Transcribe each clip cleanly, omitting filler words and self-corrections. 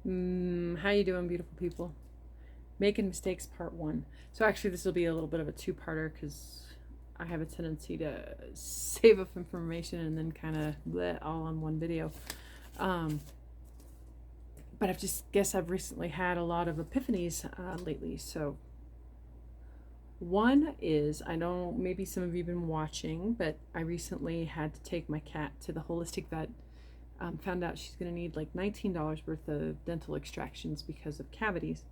How you doing, beautiful people? Making mistakes, part one. So actually, this will be a little bit of a two-parter because I have a tendency to save up information and then kind of let all on one video. Um, but I've just guess I've recently had a lot of epiphanies lately. So one is I know maybe some of you've been watching, but I recently had to take my cat to the holistic vet. Found out she's going to need like $19 worth of dental extractions because of cavities.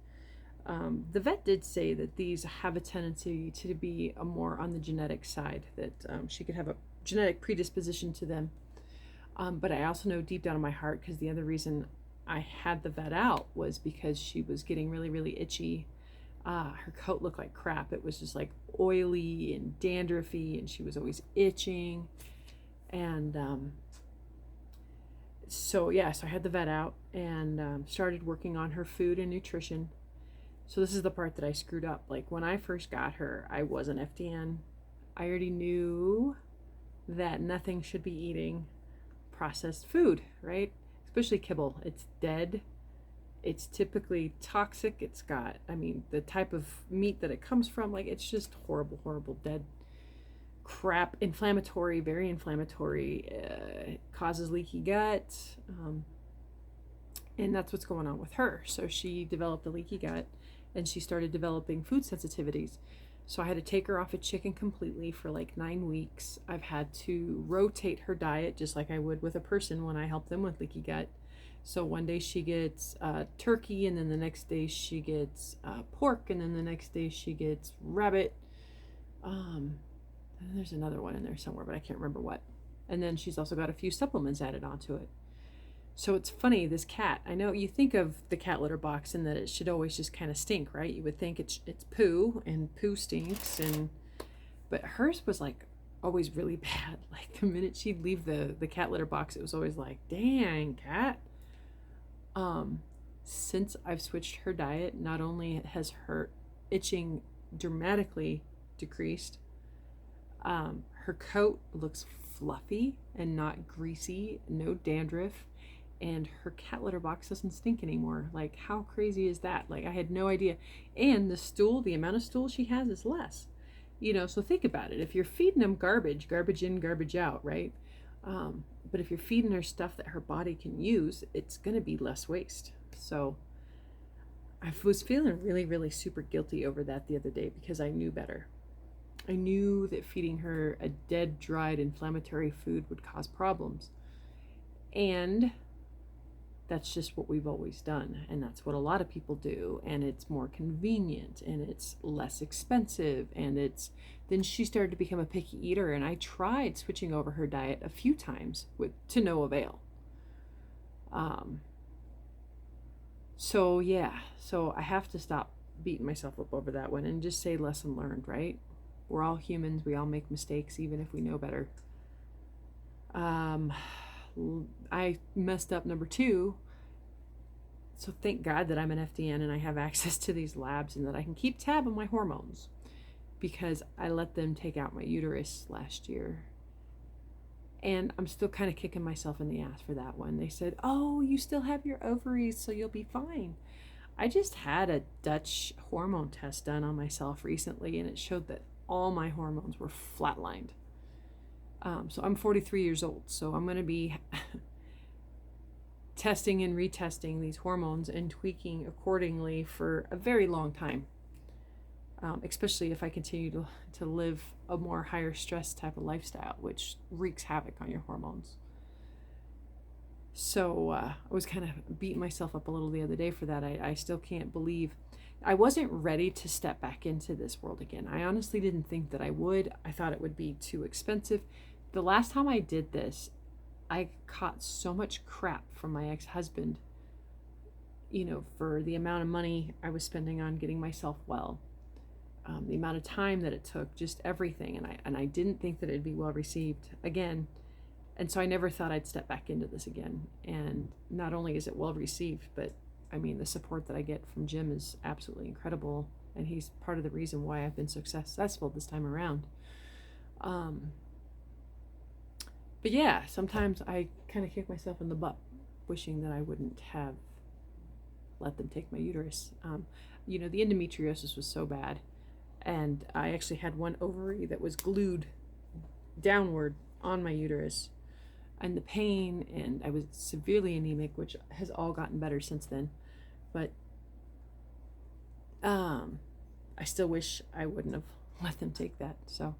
The vet did say that these have a tendency to be a more on the genetic side, that she could have a genetic predisposition to them. But I also know deep down in my heart, because the other reason I had the vet out was because she was getting really, really itchy. Her coat looked like crap. It was just like oily and dandruffy, and she was always itching. And so I had the vet out and started working on her food and nutrition. So this is the part that I screwed up. Like when I first got her, I was an FDN. I already knew that nothing should be eating processed food, right? Especially kibble. It's dead. It's typically toxic. It's got, the type of meat that it comes from, like it's just horrible, horrible, dead crap. Inflammatory, very inflammatory. Causes leaky gut. And that's what's going on with her. So she developed a leaky gut and she started developing food sensitivities. So I had to take her off of chicken completely for like 9 weeks. I've had to rotate her diet just like I would with a person when I help them with leaky gut. So one day she gets turkey, and then the next day she gets pork, and then the next day she gets rabbit. And there's another one in there somewhere, but I can't remember what. And then she's also got a few supplements added onto it. So it's funny, this cat, I know you think of the cat litter box and that it should always just kind of stink, right? You would think it's poo, and poo stinks, but hers was like always really bad. Like the minute she'd leave the cat litter box, it was always like, dang, cat. Since I've switched her diet, not only has her itching dramatically decreased, her coat looks fluffy and not greasy, no dandruff, and her cat litter box doesn't stink anymore. Like, how crazy is that? Like, I had no idea. And the amount of stool she has is less. So think about it. If you're feeding them garbage in, garbage out, right? But if you're feeding her stuff that her body can use, it's going to be less waste. So I was feeling really, really super guilty over that the other day because I knew better. I knew that feeding her a dead, dried, inflammatory food would cause problems. And that's just what we've always done. And that's what a lot of people do. And it's more convenient and it's less expensive. And then she started to become a picky eater. And I tried switching over her diet a few times to no avail. So I have to stop beating myself up over that one and just say lesson learned, right? We're all humans. We all make mistakes, even if we know better. I messed up number 2. So thank God that I'm an FDN and I have access to these labs and that I can keep tab on my hormones, because I let them take out my uterus last year. And I'm still kind of kicking myself in the ass for that one. They said, oh, you still have your ovaries, so you'll be fine. I just had a Dutch hormone test done on myself recently, and it showed that all my hormones were flatlined. So I'm 43 years old, so I'm going to be testing and retesting these hormones and tweaking accordingly for a very long time, especially if I continue to live a more higher stress type of lifestyle, which wreaks havoc on your hormones. So I was kind of beating myself up a little the other day for that. I still can't believe I wasn't ready to step back into this world again. I honestly didn't think that I would. I thought it would be too expensive. The last time I did this, I caught so much crap from my ex-husband, for the amount of money I was spending on getting myself well, the amount of time that it took, just everything. And I didn't think that it'd be well received again. And so I never thought I'd step back into this again. And not only is it well received, but the support that I get from Jim is absolutely incredible. And he's part of the reason why I've been so successful this time around. But yeah, sometimes I kind of kick myself in the butt, wishing that I wouldn't have let them take my uterus. The endometriosis was so bad, and I actually had one ovary that was glued downward on my uterus, and the pain, and I was severely anemic, which has all gotten better since then. But I still wish I wouldn't have let them take that. So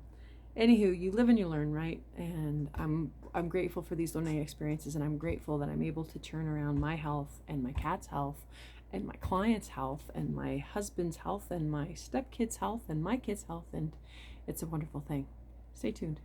anywho, you live and you learn, right? And I'm grateful for these learning experiences, and I'm grateful that I'm able to turn around my health and my cat's health and my client's health and my husband's health and my stepkid's health and my kid's health, and it's a wonderful thing. Stay tuned.